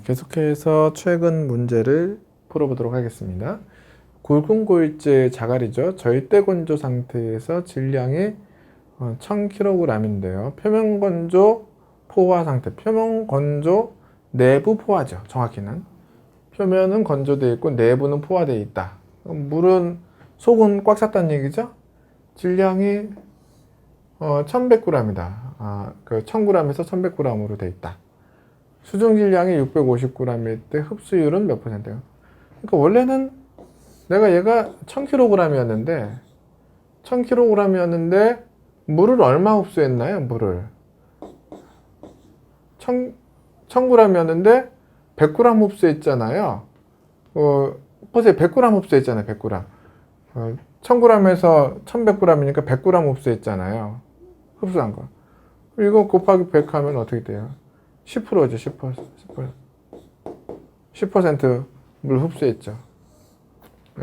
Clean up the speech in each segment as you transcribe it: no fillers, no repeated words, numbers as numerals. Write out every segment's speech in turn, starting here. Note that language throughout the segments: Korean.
계속해서 최근 문제를 풀어보도록 하겠습니다. 굵은 골재 자갈이죠. 절대 건조 상태에서 질량이 1000kg인데요. 표면 건조 포화 상태, 표면 건조 내부 포화죠. 정확히는 표면은 건조되어 있고 내부는 포화되어 있다. 물은 속은 꽉 찼다는 얘기죠. 질량이 1100g이다. 1000g에서 1100g으로 되어 있다. 수중 질량이 650g일 때 흡수율은 몇 %예요? 그러니까 원래는 내가 얘가 1000kg이었는데 물을 얼마 흡수했나요? 물을 1000g이었는데 100g 흡수했잖아요. 보세요. 100g 흡수했잖아요. 100g. 1000g에서 1100g이니까 100g 흡수했잖아요. 흡수한 거. 이거 곱하기 100 하면 어떻게 돼요? 10%죠. 10% 물 흡수했죠.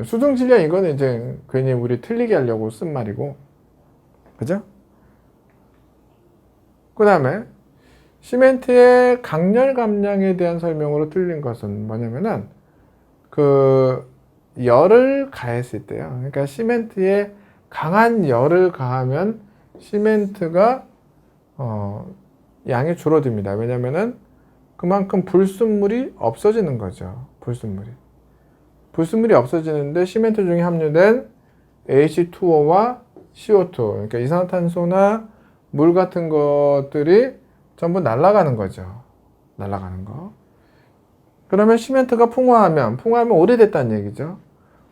수중 질량 이거는 이제 괜히 우리 틀리게 하려고 쓴 말이고, 그죠? 그 다음에 시멘트의 강열 감량에 대한 설명으로 틀린 것은 뭐냐면은 열을 가했을 때요. 그러니까 시멘트에 강한 열을 가하면 시멘트가 양이 줄어듭니다. 왜냐면은 그만큼 불순물이 없어지는 거죠. 불순물이 없어지는데 시멘트 중에 함유된 H2O와 CO2, 그러니까 이산화탄소나 물 같은 것들이 전부 날아가는 거죠. 날아가는 거. 그러면 시멘트가 풍화하면 오래됐다는 얘기죠.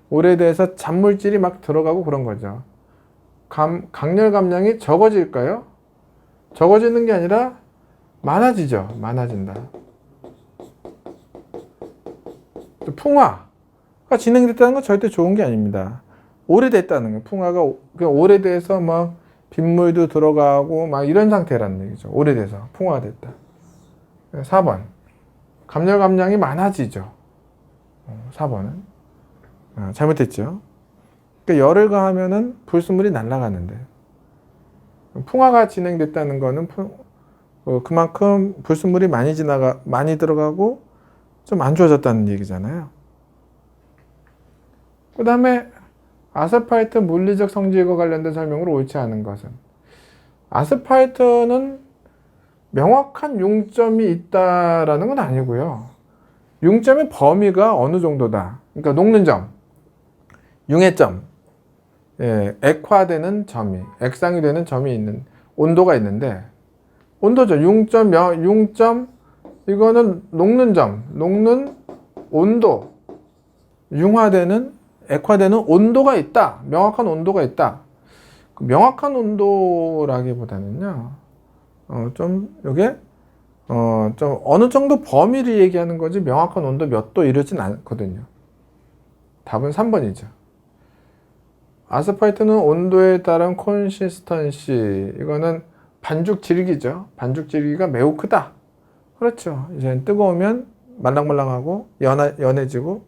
오래돼서 잔물질이 막 들어가고 그런 거죠. 강열 감량이 적어질까요? 적어지는 게 아니라 많아지죠. 많아진다. 풍화가 진행됐다는 건 절대 좋은 게 아닙니다. 오래됐다는 거예요. 풍화가 오래돼서 막 빗물도 들어가고 막 이런 상태라는 얘기죠. 오래돼서 풍화가 됐다. 4번. 감열 감량이 많아지죠. 4번은. 잘못했죠. 그러니까 열을 가하면은 불순물이 날아가는데 풍화가 진행됐다는 거는 그만큼 불순물이 많이 들어가고 좀 안 좋아졌다는 얘기잖아요. 그 다음에 아스팔트 물리적 성질과 관련된 설명으로 옳지 않은 것은, 아스팔트는 명확한 융점이 있다라는 건 아니고요. 융점의 범위가 어느 정도다. 그러니까 녹는 점, 융해점, 액화되는 점이, 액상이 되는 점이 있는, 온도가 있는데, 온도죠. 융점, 이거는 녹는 점, 녹는 온도, 융화되는, 액화되는 온도가 있다. 명확한 온도가 있다. 명확한 온도라기보다는요, 요게, 좀 어느 정도 범위를 얘기하는 거지, 명확한 온도 몇 도 이러진 않거든요. 답은 3번이죠. 아스팔트는 온도에 따른 콘시스턴시, 이거는 반죽 질기죠. 반죽 질기가 매우 크다. 그렇죠. 이제 뜨거우면 말랑말랑하고 연해지고,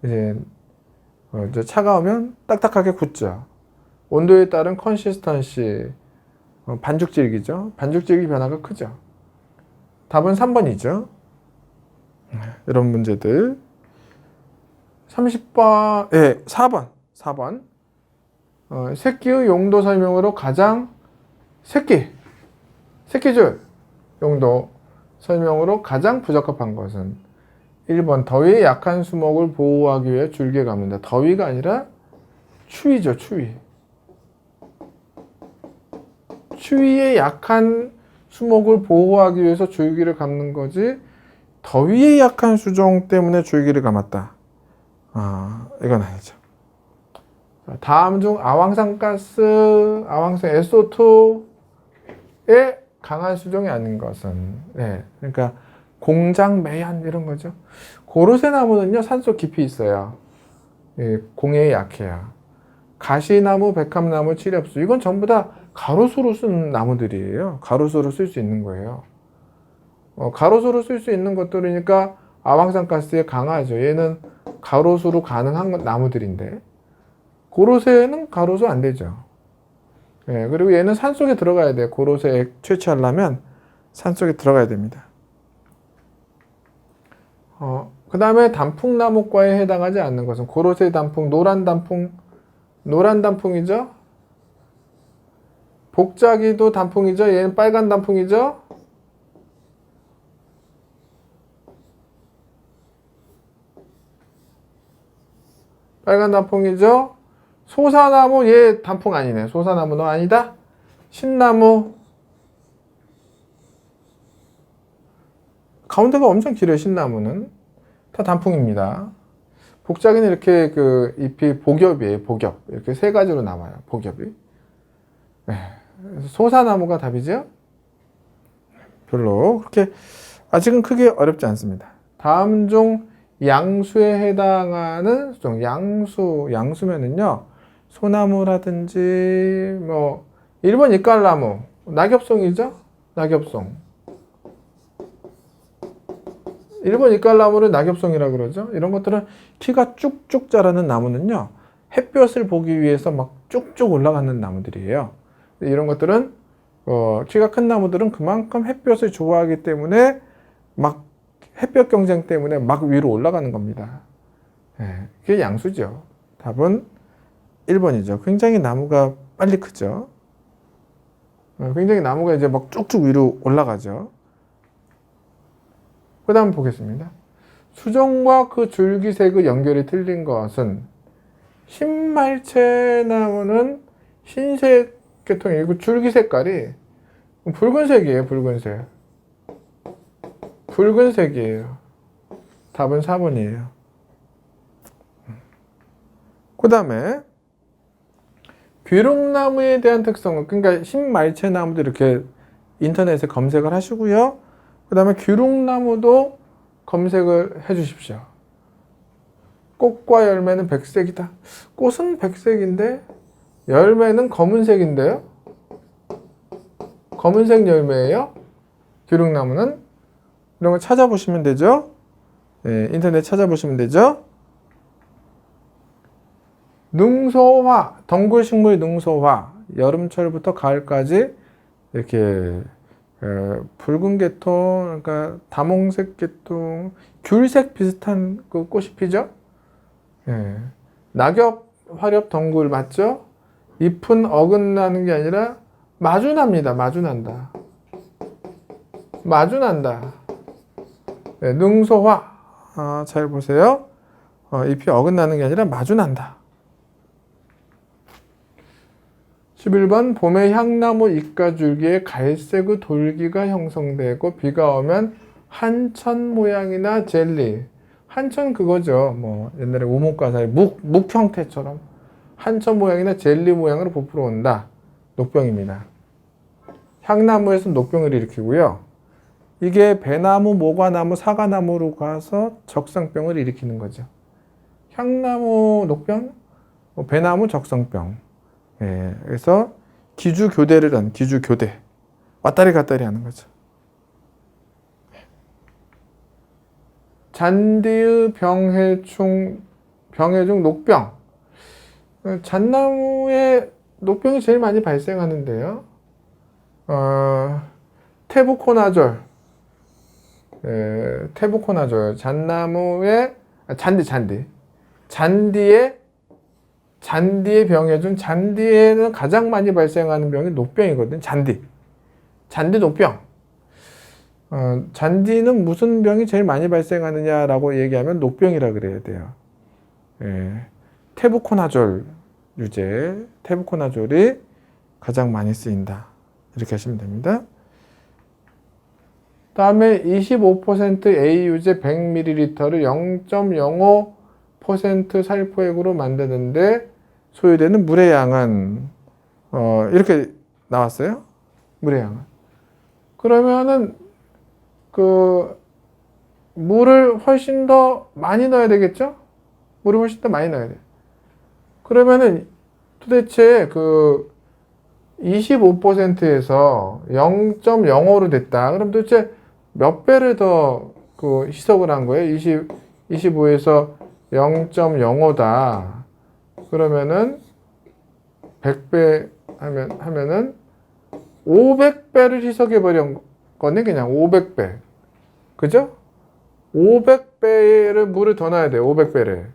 이제 차가우면 딱딱하게 굳죠. 온도에 따른 컨시스턴시, 반죽 질기죠. 반죽 질기 변화가 크죠. 답은 3번이죠. 이런 문제들. 30번, 4번. 새끼의 용도 설명으로 새끼줄 용도 설명으로 가장 부적합한 것은 1번, 더위에 약한 수목을 보호하기 위해 줄기에 감는다. 더위가 아니라 추위죠, 추위. 추위에 약한 수목을 보호하기 위해서 줄기를 감는 거지, 더위에 약한 수종 때문에 줄기를 감았다. 이건 아니죠. 다음 중 아황산가스, 아황산 SO2의 강한 수종이 아닌 것은, 그러니까 공장 매연 이런 거죠. 고로쇠나무는요, 산속 깊이 있어요. 공해에 약해요. 가시나무, 백합나무, 칠엽수, 이건 전부 다 가로수로 쓴 나무들이에요. 가로수로 쓸 수 있는 거예요. 가로수로 쓸 수 있는 것들이니까 아황산가스에 강하죠. 얘는 가로수로 가능한 나무들인데, 고로쇠는 가로수 안 되죠. 그리고 얘는 산속에 들어가야 돼요. 고로쇠 채취하려면 산속에 들어가야 됩니다. 그 다음에 단풍나무과에 해당하지 않는 것은 고로쇠 단풍, 노란 단풍이죠. 복자기도 단풍이죠. 얘는 빨간 단풍이죠. 빨간 단풍이죠. 소사나무 얘 단풍 아니네. 소사나무 너 아니다. 신나무 가운데가 엄청 길어요. 신나무는 다 단풍입니다. 복자기는 이렇게 그 잎이 복엽이에요. 복엽 이렇게 세 가지로 남아요. 복엽이. 네. 소사나무가 답이죠. 별로 그렇게 아직은 크게 어렵지 않습니다. 다음 중 양수에 해당하는 수종 양수면은요 소나무라든지 뭐 1번 이깔나무 낙엽송이죠. 낙엽송 1번 이깔나무를 낙엽송이라 그러죠. 이런 것들은 키가 쭉쭉 자라는 나무는요 햇볕을 보기 위해서 막 쭉쭉 올라가는 나무들이에요. 이런 것들은 키가 큰 나무들은 그만큼 햇볕을 좋아하기 때문에 막 햇볕 경쟁 때문에 막 위로 올라가는 겁니다. 네, 그게 양수죠. 답은 1번이죠. 굉장히 나무가 빨리 크죠. 굉장히 나무가 이제 막 쭉쭉 위로 올라가죠. 그 다음 보겠습니다. 수종과 그 줄기색의 연결이 틀린 것은 흰말채나무는 흰색 계통이고 줄기 색깔이 붉은색이에요. 붉은색이에요. 답은 4번이에요. 그 다음에 귀룩나무에 대한 특성은 그러니까 흰말채나무도 이렇게 인터넷에 검색을 하시고요. 그 다음에 귀룩나무도 검색을 해 주십시오. 꽃과 열매는 백색이다. 꽃은 백색인데 열매는 검은색인데요. 검은색 열매예요. 귀룩나무는 이런 거 찾아보시면 되죠. 네, 인터넷 찾아보시면 되죠. 능소화, 덩굴식물 능소화, 여름철부터 가을까지 이렇게 붉은 계통, 그러니까 다몽색 계통, 귤색 비슷한 그 꽃이 피죠. 네. 낙엽, 화렵, 덩굴 맞죠? 잎은 어긋나는 게 아니라 마주납니다. 마주난다. 네, 능소화. 잘 보세요. 잎이 어긋나는 게 아니라 마주난다. 11번 봄에 향나무 잎가줄기에 갈색의 돌기가 형성되고 비가 오면 한천 모양이나 젤리. 한천 그거죠. 뭐 옛날에 우뭇가사의 묵 형태처럼 한천 모양이나 젤리 모양으로 부풀어 온다. 녹병입니다. 향나무에서 녹병을 일으키고요. 이게 배나무, 모과나무, 사과나무로 가서 적성병을 일으키는 거죠. 향나무, 녹병, 배나무, 적성병. 예, 그래서 기주교대를 한 기주교대. 왔다리 갔다리 하는 거죠. 잔디의 병해충 녹병. 잣나무에 녹병이 제일 많이 발생하는데요. 테부코나졸. 테부코나졸. 잣나무에 잔디에 병해준 잔디에는 가장 많이 발생하는 병이 녹병이거든요. 잔디 녹병. 잔디는 무슨 병이 제일 많이 발생하느냐라고 얘기하면 녹병이라 그래야 돼요. 테부코나졸 유제, 테부코나졸이 가장 많이 쓰인다. 이렇게 하시면 됩니다. 다음에 25% A 유제 100ml를 0.05% 살포액으로 만드는데 소요되는 물의 양은 이렇게 나왔어요. 물의 양은. 그러면은 물을 훨씬 더 많이 넣어야 되겠죠? 물을 훨씬 더 많이 넣어야 돼요. 그러면은 도대체 25%에서 0.05로 됐다. 그럼 도대체 몇 배를 더 희석을 한 거예요? 25에서 0.05다. 그러면은 100배 하면은 500배를 희석해 버린 거네. 그냥 500배. 그죠? 500배를 물을 더 넣어야 돼요. 500배를.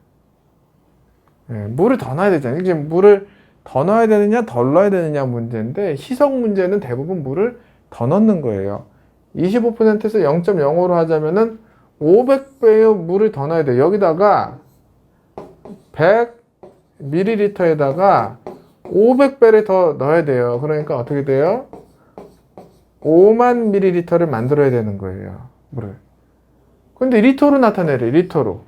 물을 더 넣어야 되잖아요. 이제 물을 더 넣어야 되느냐 덜 넣어야 되느냐 문제인데 희석 문제는 대부분 물을 더 넣는 거예요. 25%에서 0.05로 하자면은 500배의 물을 더 넣어야 돼요. 여기다가 100ml에다가 500배를 더 넣어야 돼요. 그러니까 어떻게 돼요? 5만 ml를 만들어야 되는 거예요. 물을. 근데 리터로 나타내래. 리터로.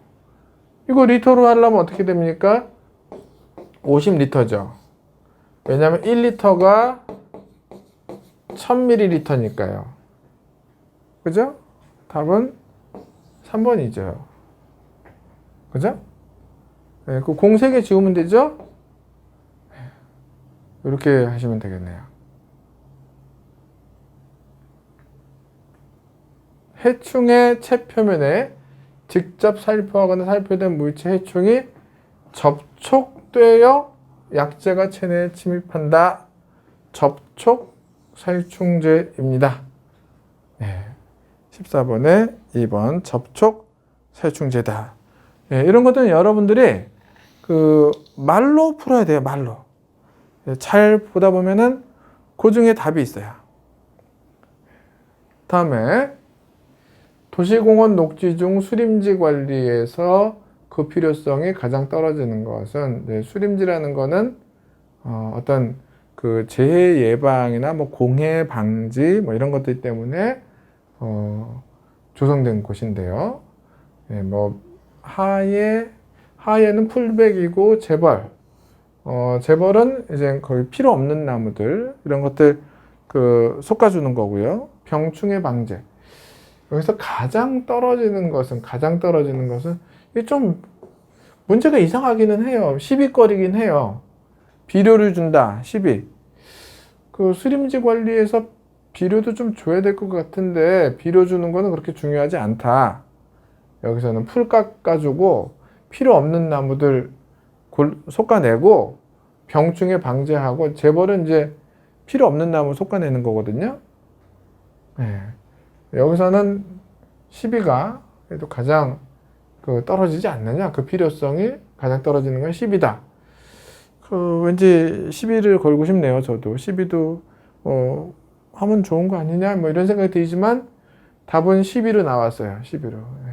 이거 리터로 하려면 어떻게 됩니까? 50리터죠. 왜냐하면 1리터가 1000ml니까요. 그죠? 답은 3번이죠. 그죠? 네, 그 공 3개 지우면 되죠? 이렇게 하시면 되겠네요. 해충의 체표면에 직접 살포하거나 살포된 물체 해충이 접촉되어 약재가 체내에 침입한다. 접촉 살충제입니다. 네. 14번에 2번 접촉 살충제다. 네, 이런 것들은 여러분들이 그 말로 풀어야 돼요. 말로. 네, 잘 보다 보면은 그 중에 답이 있어요. 다음에 도시공원 녹지 중 수림지 관리에서 그 필요성이 가장 떨어지는 것은, 네, 수림지라는 거는 어떤 그 재해 예방이나 뭐 공해 방지 뭐 이런 것들 때문에 조성된 곳인데요. 네, 뭐 하예는 풀백이고 재벌, 재벌은 이제 거의 필요 없는 나무들 이런 것들 그 솎아주는 거고요. 병충해 방제. 여기서 가장 떨어지는 것은 이게 좀 문제가 이상하기는 해요. 시비거리긴 해요. 비료를 준다. 시비. 그 수림지 관리에서 비료도 좀 줘야 될 것 같은데 비료 주는 거는 그렇게 중요하지 않다. 여기서는 풀 깎아주고 필요 없는 나무들 솎아내고 병충해 방제하고 재벌은 이제 필요 없는 나무 솎아내는 거거든요. 네. 여기서는 시비가 그래도 가장 떨어지지 않느냐. 그 필요성이 가장 떨어지는 건 시비다. 왠지 시비를 걸고 싶네요. 저도 시비도 하면 좋은 거 아니냐 뭐 이런 생각이 들지만 답은 시비로 나왔어요. 시비로. 네.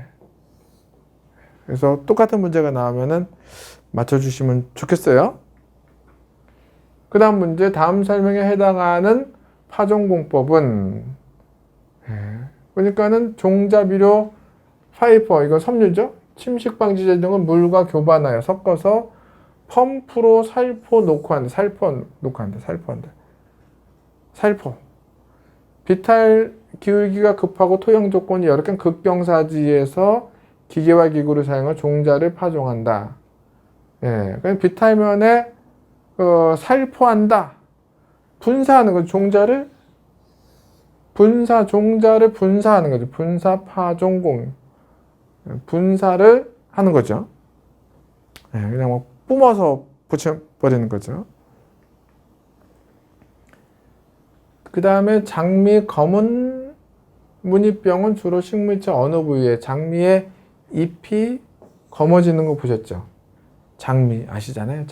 그래서 똑같은 문제가 나오면은 맞춰주시면 좋겠어요. 그 다음 문제, 다음 설명에 해당하는 파종공법은, 그러니까는 종자비료 파이퍼, 이거 섬유죠? 침식방지제 등은 물과 교반하여 섞어서 펌프로 살포 녹화한다. 살포. 비탈 기울기가 급하고 토양 조건이 열악한 극경사지에서 기계와 기구를 사용해 종자를 파종한다. 예, 그냥 비탈면에 살포한다. 분사하는 거죠. 종자를 분사하는 거죠. 분사 파종공. 분사를 하는 거죠. 예, 그냥 뭐 뿜어서 붙여버리는 거죠. 그 다음에 장미 검은 무늬병은 주로 식물체 어느 부위에, 장미의 잎이 검어지는 거 보셨죠? 장미 아시잖아요.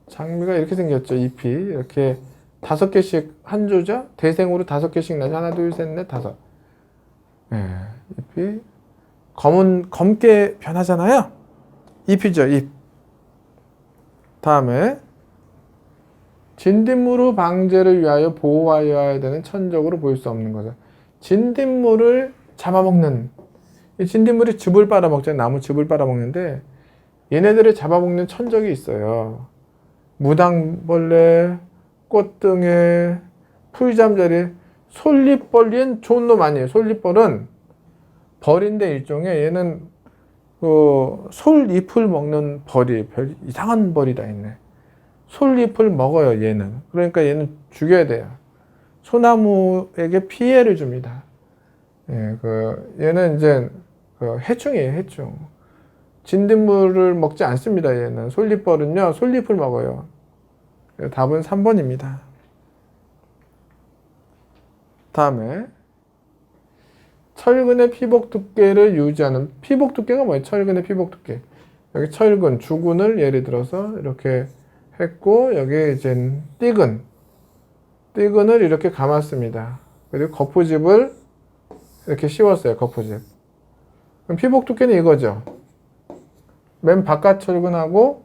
장미가 이렇게 생겼죠. 잎이 이렇게 5개씩 한 조죠. 대생으로 5개씩 나죠. 하나, 둘, 셋, 넷, 5. 네, 잎이 검게 변하잖아요. 잎이죠. 잎. 다음에 진딧물의 방제를 위하여 보호하여야 되는 천적으로 보일 수 없는 거죠. 진딧물을 잡아먹는, 이 진딧물이 즙을 빨아먹잖아요. 나무 즙을 빨아먹는데 얘네들을 잡아먹는 천적이 있어요. 무당벌레, 꽃등에, 풀잠자리, 솔잎벌리엔 좋은 놈 아니에요. 솔잎벌은 벌인데 일종의, 얘는 솔잎을 먹는 벌이, 별 이상한 벌이 다 있네. 솔잎을 먹어요, 얘는. 그러니까 얘는 죽여야 돼요. 소나무에게 피해를 줍니다. 예, 얘는 이제 해충이에요, 해충. 진딧물을 먹지 않습니다, 얘는. 솔잎벌은요, 솔잎을 먹어요. 답은 3번입니다. 다음에 철근의 피복 두께를 유지하는, 피복 두께가 뭐예요? 철근의 피복 두께. 여기 철근, 주근을 예를 들어서 이렇게 했고, 여기 이제 띠근을 이렇게 감았습니다. 그리고 거푸집을 이렇게 씌웠어요. 거푸집. 그럼 피복 두께는 이거죠. 맨 바깥 철근하고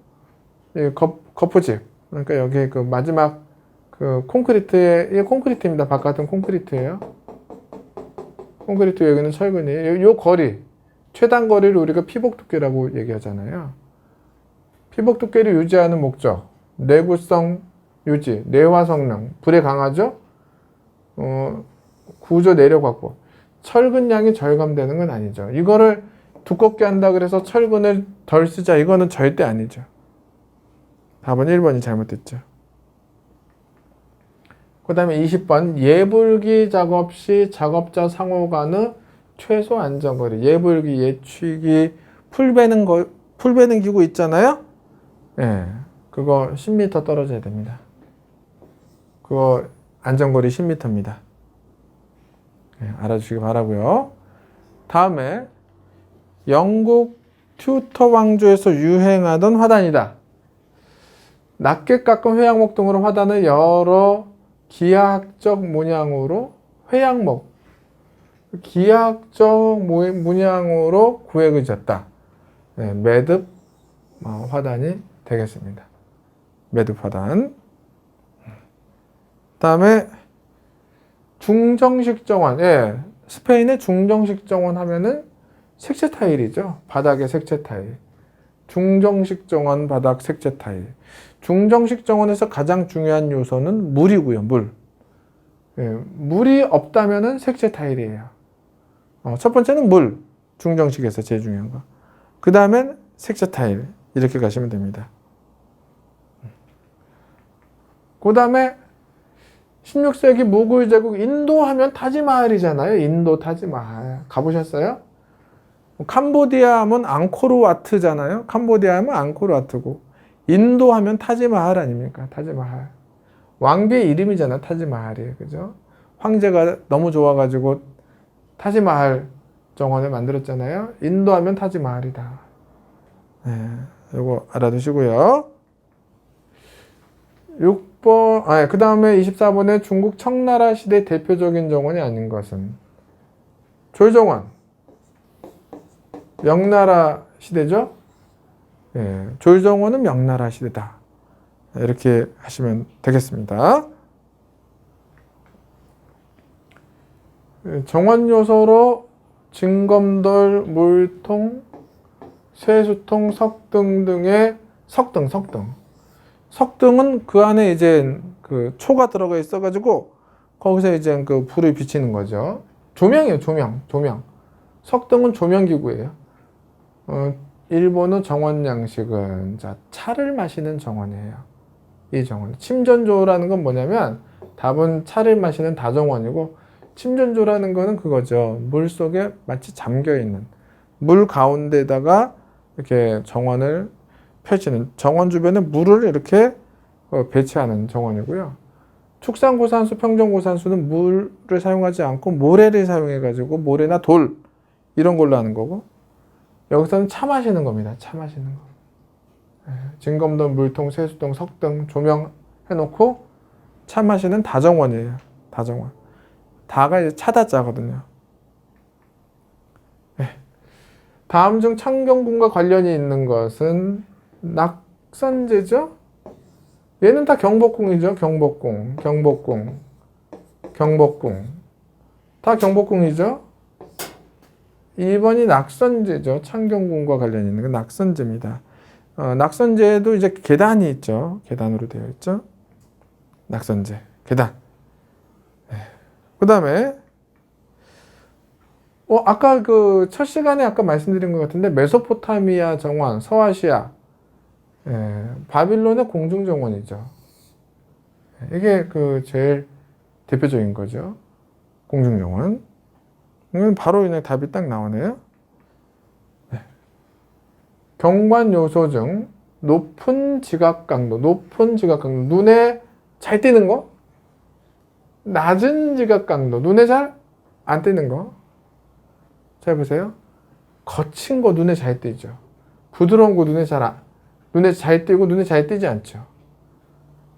거푸집. 그러니까 여기 그 마지막 그 콘크리트에, 이게 콘크리트입니다. 바깥은 콘크리트예요. 콘크리트 여기는 철근이에요. 요 거리, 최단 거리를 우리가 피복 두께라고 얘기하잖아요. 피복 두께를 유지하는 목적, 내구성 유지, 내화 성능, 불에 강하죠? 구조 내력 확보. 철근량이 절감되는 건 아니죠. 이거를 두껍게 한다 그래서 철근을 덜 쓰자, 이거는 절대 아니죠. 답은 1번이 잘못됐죠. 그 다음에 20번, 예불기 작업 시 작업자 상호 간의 최소 안전거리. 예불기, 예취기, 풀 베는 기구 있잖아요? 예, 그거 10m 떨어져야 됩니다. 그거 안전거리 10m입니다. 예, 알아주시기 바라고요. 다음에 영국 튜터 왕조에서 유행하던 화단이다. 낮게 깎은 회양목 등으로 화단을 여러 기하학적 문양으로 기하학적 문양으로 구획을 지었다. 네, 매듭 화단이 되겠습니다. 매듭 화단. 다음에 중정식 정원. 예, 스페인의 중정식 정원 하면은 색채 타일이죠. 바닥에 색채 타일. 중정식 정원 바닥 색채 타일. 중정식 정원에서 가장 중요한 요소는 물이고요. 물. 예, 물이 없다면은 색채 타일이에요. 첫 번째는 물. 중정식에서 제일 중요한 거. 그 다음엔 색채 타일. 이렇게 가시면 됩니다. 그 다음에 16세기 무굴 제국 인도 하면 타지마할이잖아요. 인도 타지마할. 가보셨어요? 캄보디아 하면 앙코르와트잖아요. 캄보디아 하면 앙코르와트고, 인도 하면 타지마할 아닙니까? 타지마할. 왕비의 이름이잖아. 타지마할이. 그죠? 황제가 너무 좋아가지고 타지마할 정원을 만들었잖아요. 인도 하면 타지마할이다. 네, 이거 알아두시고요. 6번, 그 다음에 24번에 중국 청나라 시대 대표적인 정원이 아닌 것은 졸정원. 명나라 시대죠? 예, 졸정원은 명나라 시대다. 이렇게 하시면 되겠습니다. 정원 요소로 진검돌, 물통, 쇠수통, 석등 등의 석등은 그 안에 이제 그 초가 들어가 있어가지고 거기서 이제 그 불을 비치는 거죠. 조명이에요, 조명. 석등은 조명기구예요. 일본의 정원 양식은 차를 마시는 정원이에요. 이 정원. 침전조라는 건 뭐냐면 답은 차를 마시는 다정원이고, 침전조라는 거는 그거죠. 물 속에 마치 잠겨 있는, 물 가운데다가 이렇게 정원을 펼치는, 정원 주변에 물을 이렇게 배치하는 정원이고요. 축산고산수, 평정고산수는 물을 사용하지 않고 모래를 사용해 가지고, 모래나 돌 이런 걸로 하는 거고, 여기서는 차 마시는 겁니다. 차 마시는 거. 진검돌, 물통, 쇠수통, 석등 조명 해놓고 차 마시는 다정원이에요. 다정원. 다가 이제 차다자거든요. 다음 중 창경궁과 관련이 있는 것은 낙선제죠? 얘는 다 경복궁이죠. 경복궁. 다 경복궁이죠. 2번이 낙선제죠. 창경궁과 관련이 있는 건 낙선제입니다. 낙선제에도 이제 계단이 있죠. 계단으로 되어 있죠. 낙선제. 계단. 그 다음에 아까 그 첫 시간에 아까 말씀드린 것 같은데, 메소포타미아 정원, 서아시아, 바빌론의 공중정원이죠. 이게 그 제일 대표적인 거죠. 공중정원. 이건 바로 그냥 답이 딱 나오네요. 경관 요소 중 높은 지각 강도, 눈에 잘 띄는 거, 낮은 지각 강도, 눈에 잘 안 띄는 거. 잘 보세요. 거친 거 눈에 잘 띄죠. 부드러운 거 눈에 잘 띄고 눈에 잘 띄지 않죠.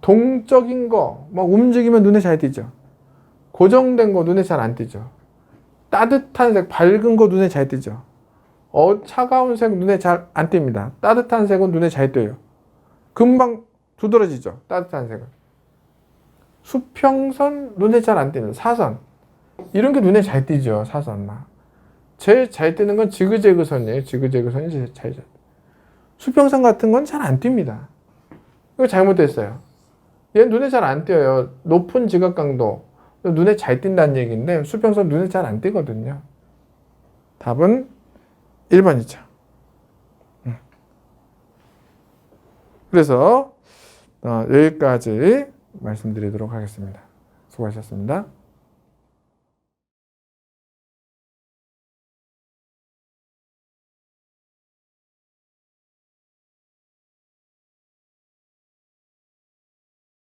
동적인 거, 막 움직이면 눈에 잘 띄죠. 고정된 거 눈에 잘 안 띄죠. 따뜻한 색, 밝은 거 눈에 잘 띄죠. 차가운 색 눈에 잘 안 띕니다. 따뜻한 색은 눈에 잘 띄어요. 금방 두드러지죠. 따뜻한 색은. 수평선 눈에 잘 안 띄는 사선. 이런 게 눈에 잘 띄죠. 사선만. 제일 잘 띄는 건 지그재그 선이에요. 지그재그 선이 제일 잘 띄죠. 수평선 같은 건 잘 안 띕니다. 이거 잘못됐어요. 얘는 눈에 잘 안 띄어요. 높은 지각 강도. 눈에 잘 띈다는 얘기인데 수평선 눈에 잘 안 띄거든요. 답은 1번이죠. 그래서 여기까지 말씀드리도록 하겠습니다. 수고하셨습니다.